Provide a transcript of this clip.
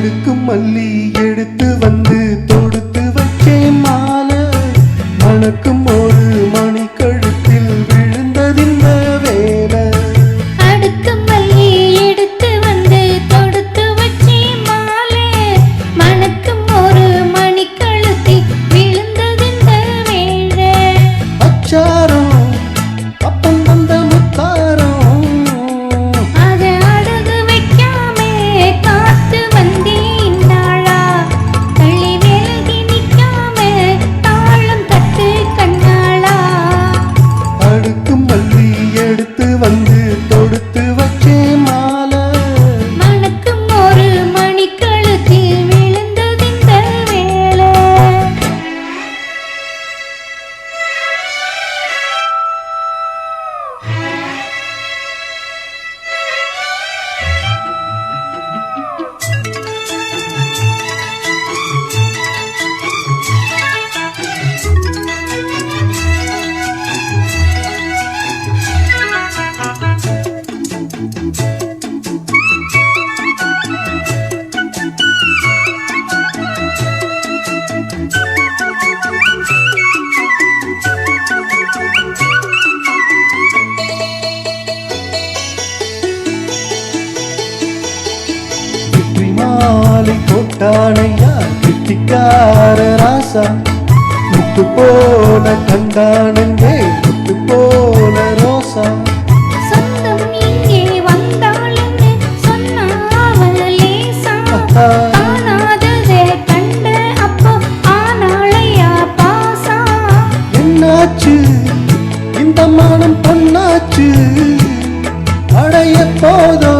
அடுக்கு மல்லி எடுத்து வந்து தொடுத்து வச்சேன் மாலை மணக்கும் ஒரு மணி கழுத்தில் விழுந்ததிந்த வேலை அடுக்கு மல்லி எடுத்து வந்து தொடுத்து வச்சேன் மாலை மணக்கும் ஒரு மணி கழுத்தில் விழுந்ததிந்த வேலை அச்சாரம் அப்பம் வந்த முத்தாரம் வந்து தொடுத்து வச்சே மாலை மணக்கும் ஒரு மணி கழுத்தில் விழுந்ததிந்த வேலை மாலை போட்டானையா கிட்டிக்கார ராசா முத்து போல கண்டானங்கே முத்து போல ரோசா சொந்தம் இங்கே வந்தாளுன்னு சொன்னாவல் லேசா காணாததே கண்ட அப்போ ஆனாளையா பாசா என்னாச்சு இந்த மானம் பொன்னாச்சு அடைய போதோ